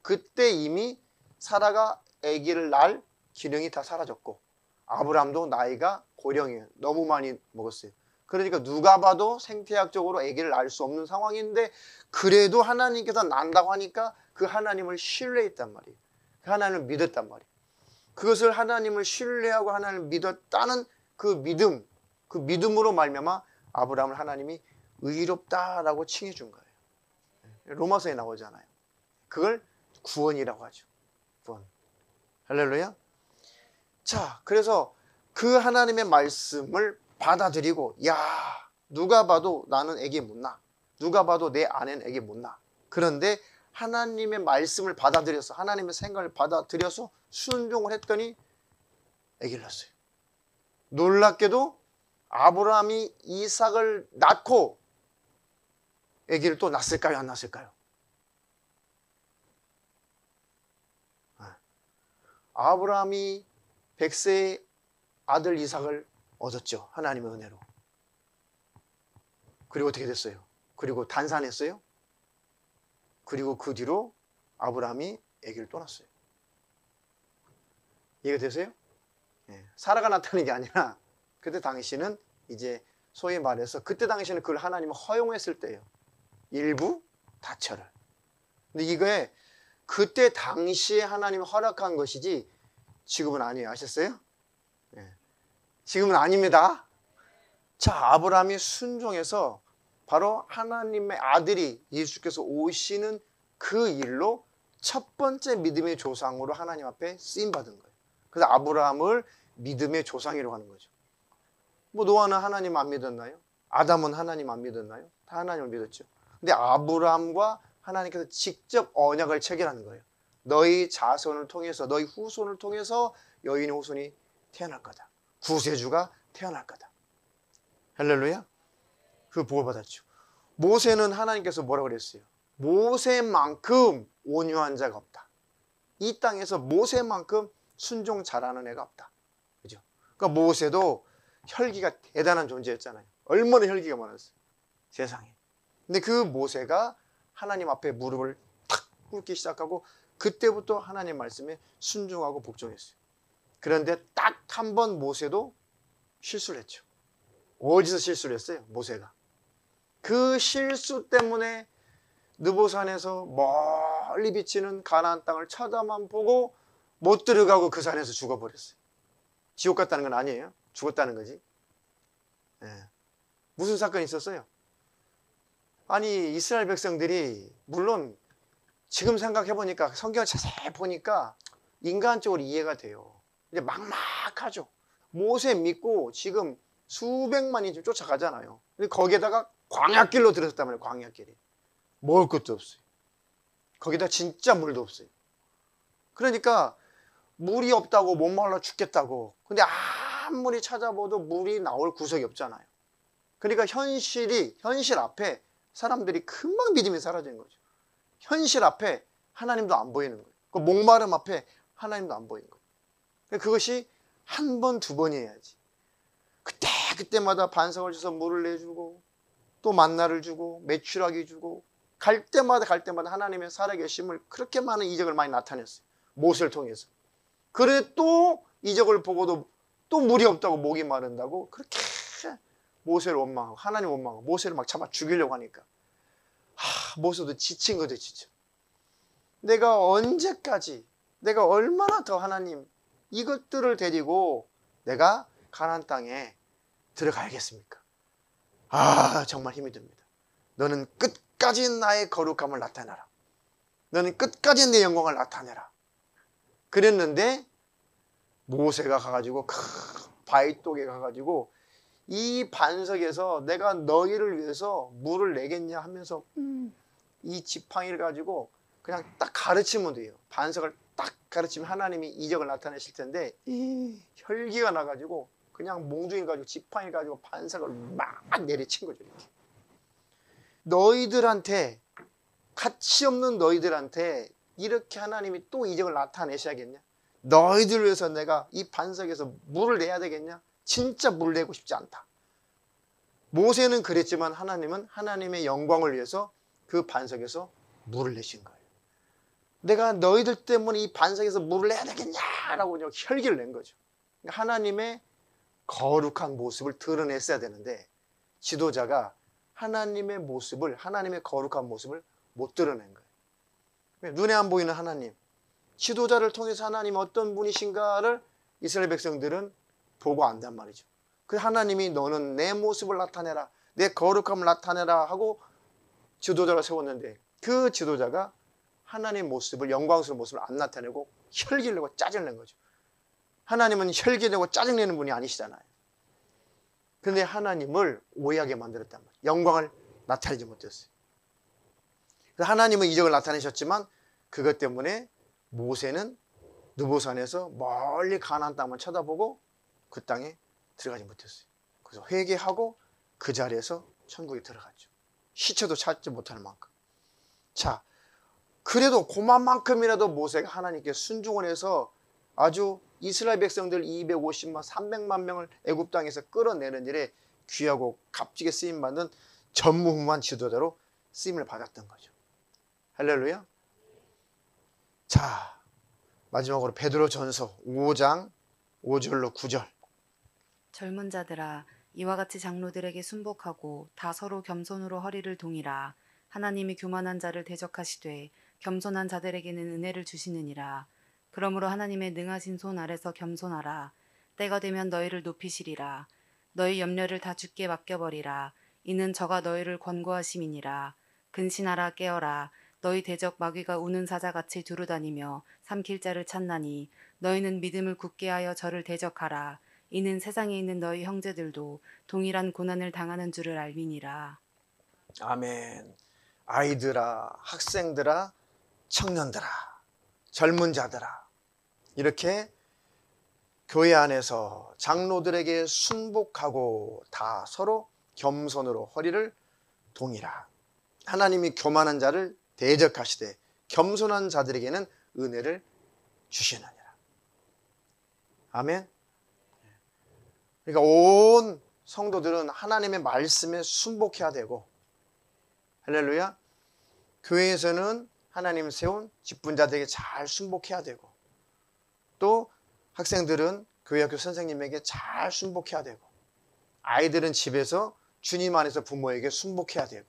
그때 이미 사라가 아기를 낳을 기능이 다 사라졌고 아브라함도 나이가 고령이에요. 너무 많이 먹었어요. 그러니까 누가 봐도 생태학적으로 아기를 낳을 수 없는 상황인데 그래도 하나님께서 난다고 하니까 그 하나님을 신뢰했단 말이에요. 그 하나님을 믿었단 말이에요. 그것을 하나님을 신뢰하고 하나님을 믿었다는 그 믿음, 그 믿음으로 말미암아 아브라함을 하나님이 의롭다라고 칭해 준 거예요. 로마서에 나오잖아요. 그걸 구원이라고 하죠. 구원. 할렐루야. 자, 그래서 그 하나님의 말씀을 받아들이고, 야, 누가 봐도 나는 아기 못 낳아. 누가 봐도 내 아내는 아기 못 낳아. 그런데 하나님의 말씀을 받아들여서 하나님의 생각을 받아들여서 순종을 했더니 아기를 낳았어요. 놀랍게도 아브라함이 이삭을 낳고 아기를 또 낳았을까요? 안 낳았을까요? 아브라함이 100세의 아들 이삭을 얻었죠. 하나님의 은혜로. 그리고 어떻게 됐어요? 그리고 단산했어요. 그리고 그 뒤로 아브라함이 아기를 또 낳았어요. 이해가 되세요? 사라가 나타나는 게 아니라 그때 당시는 이제 소위 말해서 그때 당시는 그걸 하나님은 허용했을 때예요. 일부 다처를. 근데 이게 그때 당시에 하나님이 허락한 것이지 지금은 아니에요. 아셨어요? 지금은 아닙니다. 자, 아브라함이 순종해서 바로 하나님의 아들이 예수께서 오시는 그 일로 첫 번째 믿음의 조상으로 하나님 앞에 쓰임받은 거예요. 그래서 아브라함을 믿음의 조상이라고 하는 거죠. 뭐 노아는 하나님 안 믿었나요? 아담은 하나님 안 믿었나요? 다 하나님을 믿었죠. 근데 아브라함과 하나님께서 직접 언약을 체결하는 거예요. 너희 자손을 통해서, 너희 후손을 통해서 여인의 후손이 태어날 거다. 구세주가 태어날 거다. 할렐루야. 그 복을 받았죠. 모세는 하나님께서 뭐라고 그랬어요? 모세만큼 온유한 자가 없다. 이 땅에서 모세만큼 순종 잘하는 애가 없다. 그죠? 그러니까 모세도 혈기가 대단한 존재였잖아요. 얼마나 혈기가 많았어요. 세상에. 근데 그 모세가 하나님 앞에 무릎을 탁 꿇기 시작하고 그때부터 하나님 말씀에 순종하고 복종했어요. 그런데 딱 한 번 모세도 실수를 했죠. 어디서 실수를 했어요? 모세가. 그 실수 때문에 느보산에서 멀리 비치는 가나안 땅을 쳐다만 보고 못 들어가고 그 산에서 죽어버렸어요. 지옥 갔다는 건 아니에요. 죽었다는 거지. 무슨 사건이 있었어요? 아니 이스라엘 백성들이 물론 지금 생각해보니까 성경을 자세히 보니까 인간적으로 이해가 돼요. 이제 막막하죠. 모세 믿고 지금 수백만이 좀 쫓아가잖아요. 근데 거기에다가 광야길로 들어섰단 말이에요. 광야길이. 먹을 것도 없어요. 거기다 진짜 물도 없어요. 그러니까 물이 없다고 목말라 죽겠다고. 근데 아무리 찾아봐도 물이 나올 구석이 없잖아요. 그러니까 현실 앞에 사람들이 금방 믿음이 사라지는 거죠. 현실 앞에 하나님도 안 보이는 거예요. 그 목마름 앞에 하나님도 안 보이는 거예요. 그것이 한 번, 두 번이 해야지. 그때마다 반석을 줘서 물을 내주고 또 만나를 주고 메추라기 주고 갈 때마다 하나님의 살아계심을 그렇게 많은 이적을 많이 나타냈어요. 모세를 통해서. 그래 또 이적을 보고도 또 물이 없다고 목이 마른다고 그렇게 모세를 원망하고 하나님 원망하고 모세를 막 잡아 죽이려고 하니까 모세도 지친 거죠. 지쳐. 내가 언제까지 내가 얼마나 더 하나님 이것들을 데리고 내가 가나안 땅에 들어가야겠습니까? 정말 힘이 듭니다. 너는 끝까지 나의 거룩함을 나타내라. 너는 끝까지 내 영광을 나타내라. 그랬는데 모세가 가가지고 바위독에 가가지고 이 반석에서 내가 너희를 위해서 물을 내겠냐 하면서 이 지팡이를 가지고 그냥 딱 가르치면 돼요. 반석을 딱 가르치면 하나님이 이적을 나타내실 텐데 혈기가 나가지고 그냥 몽둥이 가지고 지팡이 가지고 반석을 막 내리친 거죠. 이렇게. 너희들한테 가치 없는 너희들한테 이렇게 하나님이 또 이적을 나타내셔야겠냐? 너희들 위해서 내가 이 반석에서 물을 내야 되겠냐? 진짜 물 내고 싶지 않다. 모세는 그랬지만 하나님은 하나님의 영광을 위해서 그 반석에서 물을 내신 거예요. 내가 너희들 때문에 이 반석에서 물을 내야 되겠냐라고 혈기를 낸 거죠. 그러니까 하나님의 거룩한 모습을 드러냈어야 되는데 지도자가 하나님의 모습을, 하나님의 거룩한 모습을 못 드러낸 거예요. 눈에 안 보이는 하나님, 지도자를 통해서 하나님이 어떤 분이신가를 이스라엘 백성들은 보고 안단 말이죠. 그 하나님이 너는 내 모습을 나타내라, 내 거룩함을 나타내라 하고 지도자를 세웠는데 그 지도자가 하나님의 모습을, 영광스러운 모습을 안 나타내고 혈기를 내고 짜증을 낸 거죠. 하나님은 혈기내고 짜증내는 분이 아니시잖아요. 그런데 하나님을 오해하게 만들었단 말이에요. 영광을 나타내지 못했어요. 하나님은 이적을 나타내셨지만 그것 때문에 모세는 느보산에서 멀리 가나안 땅만 쳐다보고 그 땅에 들어가지 못했어요. 그래서 회개하고 그 자리에서 천국에 들어갔죠. 시체도 찾지 못할 만큼. 자, 그래도 그만큼이라도 모세가 하나님께 순종을 해서 아주 이스라엘 백성들 250만 300만 명을 애굽 땅에서 끌어내는 일에 귀하고 값지게 쓰임받는 전무후무한 지도자로 쓰임을 받았던 거죠. 할렐루야. 자, 마지막으로 베드로전서 5장 5절로 9절. 젊은 자들아, 이와 같이 장로들에게 순복하고 다 서로 겸손으로 허리를 동이라. 하나님이 교만한 자를 대적하시되 겸손한 자들에게는 은혜를 주시느니라. 그러므로 하나님의 능하신 손 아래서 겸손하라. 때가 되면 너희를 높이시리라. 너희 염려를 다 주께 맡겨버리라. 이는 저가 너희를 권고하심이니라. 근신하라, 깨어라. 너희 대적 마귀가 우는 사자같이 두루다니며 삼킬 자를 찾나니 너희는 믿음을 굳게 하여 저를 대적하라. 이는 세상에 있는 너희 형제들도 동일한 고난을 당하는 줄을 알미니라. 아멘. 아이들아, 학생들아, 청년들아, 젊은 자들아, 이렇게 교회 안에서 장로들에게 순복하고 다 서로 겸손으로 허리를 동이라. 하나님이 교만한 자를 대적하시되 겸손한 자들에게는 은혜를 주시느니라. 아멘. 그러니까 온 성도들은 하나님의 말씀에 순복해야 되고, 할렐루야. 교회에서는 하나님 세운 직분자들에게 잘 순복해야 되고, 또 학생들은 교회 학교 선생님에게 잘 순복해야 되고, 아이들은 집에서 주님 안에서 부모에게 순복해야 되고,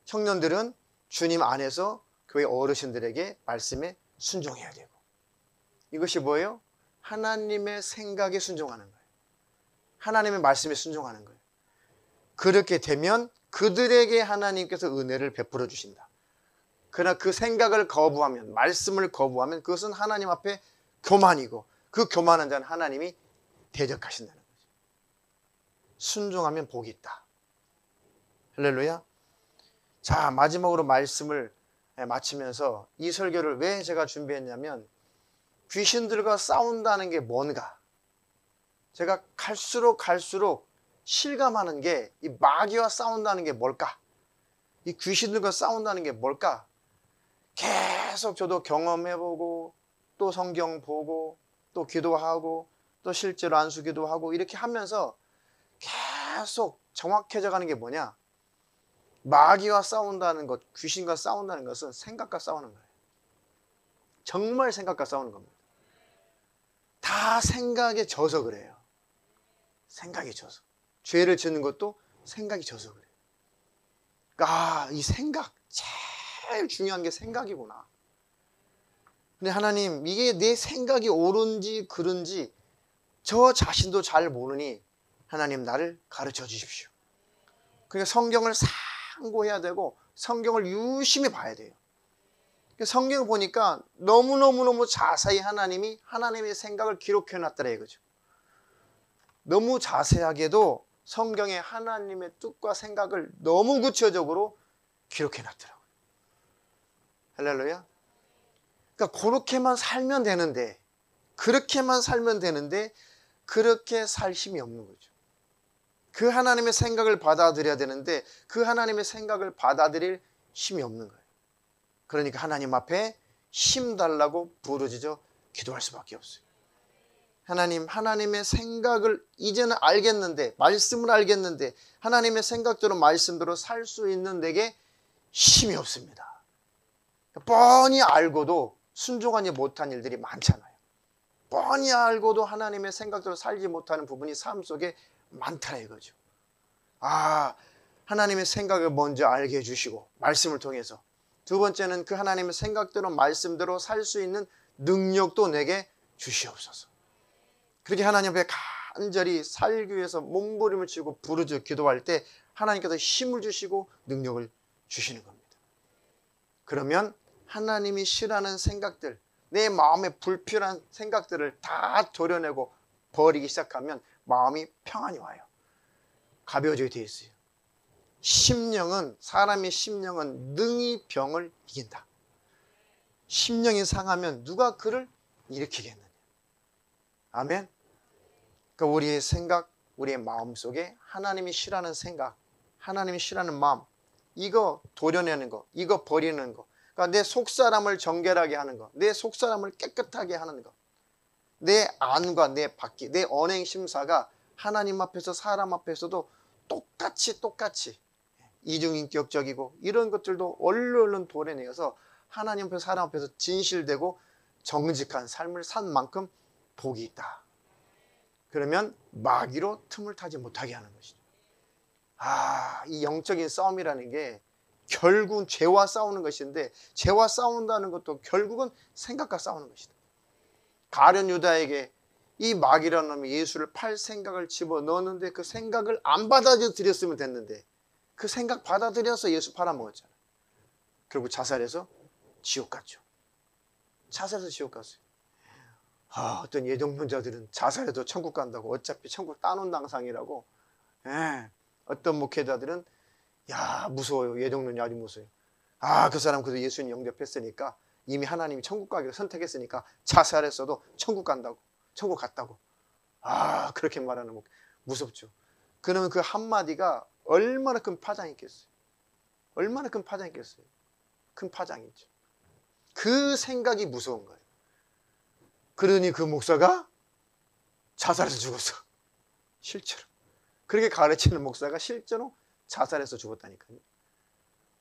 청년들은 주님 안에서 교회 어르신들에게 말씀에 순종해야 되고. 이것이 뭐예요? 하나님의 생각에 순종하는 거예요. 하나님의 말씀에 순종하는 거예요. 그렇게 되면 그들에게 하나님께서 은혜를 베풀어 주신다. 그러나 그 생각을 거부하면, 말씀을 거부하면 그것은 하나님 앞에 교만이고, 그 교만한 자는 하나님이 대적하신다는 거죠. 순종하면 복이 있다. 할렐루야. 자, 마지막으로 말씀을 마치면서 이 설교를 왜 제가 준비했냐면, 귀신들과 싸운다는 게 뭔가, 제가 갈수록 실감하는 게, 이 마귀와 싸운다는 게 뭘까? 이 귀신들과 싸운다는 게 뭘까? 계속 저도 경험해보고, 또 성경 보고, 또 기도하고, 또 실제로 안수기도 하고 이렇게 하면서 계속 정확해져 가는 게 뭐냐? 마귀와 싸운다는 것, 귀신과 싸운다는 것은 생각과 싸우는 거예요. 정말 생각과 싸우는 겁니다. 다 생각에 져서 그래요. 생각이 져서. 죄를 짓는 것도 생각이 져서 그래요. 그러니까 이 생각, 제일 중요한 게 생각이구나. 근데 하나님, 이게 내 생각이 옳은지 그른지 저 자신도 잘 모르니 하나님 나를 가르쳐 주십시오. 그러니까 성경을 상고해야 되고 성경을 유심히 봐야 돼요. 성경을 보니까 너무너무 자세히 하나님이 하나님의 생각을 기록해 놨더라 이거죠. 너무 자세하게도 성경에 하나님의 뜻과 생각을 너무 구체적으로 기록해 놨더라고요. 할렐루야. 그러니까 그렇게만 살면 되는데, 그렇게만 살면 되는데 그렇게 살 힘이 없는 거죠. 그 하나님의 생각을 받아들여야 되는데 그 하나님의 생각을 받아들일 힘이 없는 거예요. 그러니까 하나님 앞에 힘 달라고 부르짖어 기도할 수밖에 없어요. 하나님, 하나님의 생각을 이제는 알겠는데, 말씀을 알겠는데 하나님의 생각대로 말씀대로 살 수 있는 내게 힘이 없습니다. 뻔히 알고도 순종하지 못한 일들이 많잖아요. 뻔히 알고도 하나님의 생각대로 살지 못하는 부분이 삶 속에 많더라 이거죠. 하나님의 생각을 먼저 알게 해주시고 말씀을 통해서, 두 번째는 그 하나님의 생각대로 말씀대로 살 수 있는 능력도 내게 주시옵소서. 그렇게 하나님 앞에 간절히 살기 위해서 몸부림을 치고 부르짖어 기도할 때 하나님께서 힘을 주시고 능력을 주시는 겁니다. 그러면 하나님이 싫어하는 생각들, 내 마음에 불필요한 생각들을 다 도려내고 버리기 시작하면 마음이 평안이 와요. 가벼워지게 되어 있어요. 사람의 심령은 능히 병을 이긴다. 심령이 상하면 누가 그를 일으키겠느냐. 아멘. 그러니까 우리의 생각, 우리의 마음 속에 하나님이 싫어하는 생각, 하나님이 싫어하는 마음, 이거 도려내는 거, 이거 버리는 거, 그러니까 내 속사람을 정결하게 하는 거, 내 속사람을 깨끗하게 하는 거, 내 안과 내 밖이, 내 언행 심사가 하나님 앞에서 사람 앞에서도 똑같이 이중인격적이고 이런 것들도 얼른 도려내어서 하나님 앞에서 사람 앞에서 진실되고 정직한 삶을 산 만큼 복이 있다. 그러면 마귀로 틈을 타지 못하게 하는 것이죠. 이 영적인 싸움이라는 게 결국은 죄와 싸우는 것인데, 죄와 싸운다는 것도 결국은 생각과 싸우는 것이다. 가룟 유다에게 이 마귀라는 놈이 예수를 팔 생각을 집어넣었는데 그 생각을 안 받아들였으면 됐는데 그 생각 받아들여서 예수 팔아먹었잖아요. 결국 자살해서 지옥 갔죠. 자살해서 지옥 갔어요. 어떤 예정론자들은 자살해도 천국 간다고, 어차피 천국 따놓은 당상이라고. 어떤 목회자들은 무서워요. 예정론이 아주 무서워요. 그 사람 그래도 예수님 영접했으니까, 이미 하나님이 천국 가기를 선택했으니까 자살했어도 천국 간다고, 천국 갔다고. 그렇게 말하는 목회. 무섭죠. 그러면 그 한마디가 얼마나 큰 파장이겠어요. 얼마나 큰 파장이겠어요. 큰 파장이죠. 그 생각이 무서운 거예요. 그러니 그 목사가 자살해서 죽었어. 실제로. 그렇게 가르치는 목사가 실제로 자살해서 죽었다니까요.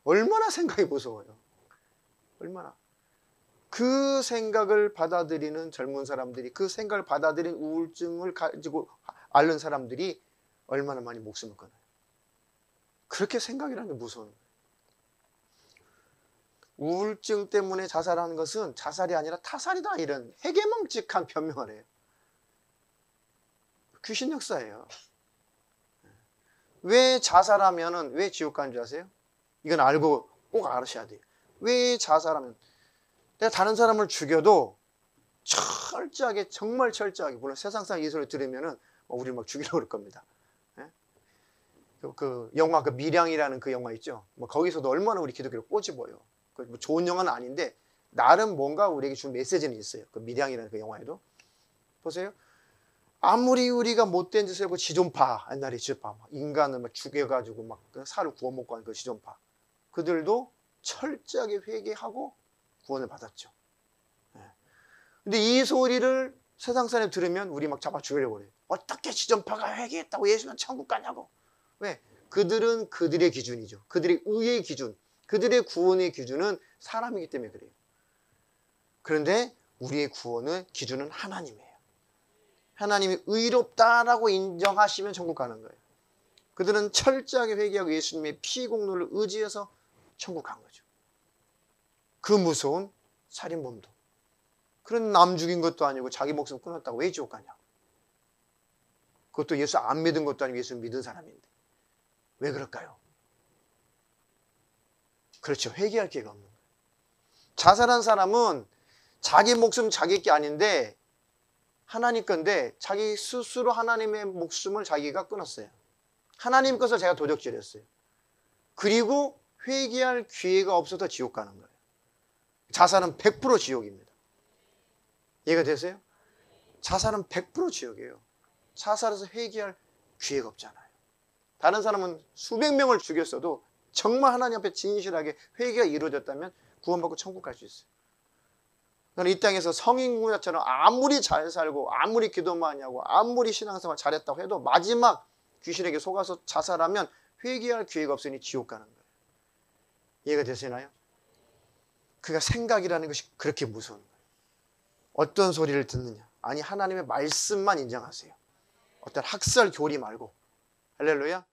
얼마나 생각이 무서워요. 얼마나. 그 생각을 받아들이는 젊은 사람들이, 그 생각을 받아들인 우울증을 가지고 앓는 사람들이 얼마나 많이 목숨을 끊어요. 그렇게 생각이라는 게 무서운 거예요. 우울증 때문에 자살하는 것은 자살이 아니라 타살이다, 이런 해괴망측한 변명을 해요. 귀신 역사예요. 왜 자살하면은 왜 지옥 가는 줄 아세요? 이건 알고 꼭 알으셔야 돼요. 왜 자살하면, 내가 다른 사람을 죽여도 철저하게, 정말 철저하게, 물론 세상상 예술을 들으면은 우리를 막 죽이려고 그럴 겁니다. 그 영화, 그 밀양이라는 그 영화 있죠. 거기서도 얼마나 우리 기독교를 꼬집어요. 좋은 영화는 아닌데 나름 뭔가 우리에게 준 메시지는 있어요. 그 밀양이라는 그 영화에도 보세요. 아무리 우리가 못된 짓을 하고, 지존파, 옛날에 지존파, 인간을 막 죽여가지고 막 살을 구워 먹고 하는 그 지존파, 그들도 철저하게 회개하고 구원을 받았죠. 근데 이 소리를 세상 사람이 들으면 우리 막 잡아 죽이려고 그래요. 어떻게 지존파가 회개했다고 예수는 천국 가냐고. 왜? 그들은 그들의 기준이죠. 그들의 의의 기준, 그들의 구원의 기준은 사람이기 때문에 그래요. 그런데 우리의 구원의 기준은 하나님이에요. 하나님이 의롭다라고 인정하시면 천국 가는 거예요. 그들은 철저하게 회개하고 예수님의 피 공로를 의지해서 천국 간 거죠. 그 무서운 살인범도. 그런 남 죽인 것도 아니고 자기 목숨 끊었다고 왜 지옥 가냐. 그것도 예수 안 믿은 것도 아니고 예수 믿은 사람인데. 왜 그럴까요? 그렇죠. 회개할 기회가 없는 거예요. 자살한 사람은 자기 목숨 자기 게 아닌데 하나님 건데 자기 스스로 하나님의 목숨을 자기가 끊었어요. 하나님 것을 제가 도적질했어요. 그리고 회개할 기회가 없어서 지옥 가는 거예요. 자살은 100% 지옥입니다. 이해가 되세요? 자살은 100% 지옥이에요. 자살해서 회개할 기회가 없잖아요. 다른 사람은 수백 명을 죽였어도 정말 하나님 앞에 진실하게 회개가 이루어졌다면 구원받고 천국 갈 수 있어요. 이 땅에서 성인군자처럼 아무리 잘 살고 아무리 기도 많이 하고 아무리 신앙생활 잘했다고 해도 마지막 귀신에게 속아서 자살하면 회개할 기회가 없으니 지옥 가는 거예요. 이해가 되시나요? 그러니까 생각이라는 것이 그렇게 무서운 거예요. 어떤 소리를 듣느냐? 아니 하나님의 말씀만 인정하세요. 어떤 학설 교리 말고. 할렐루야.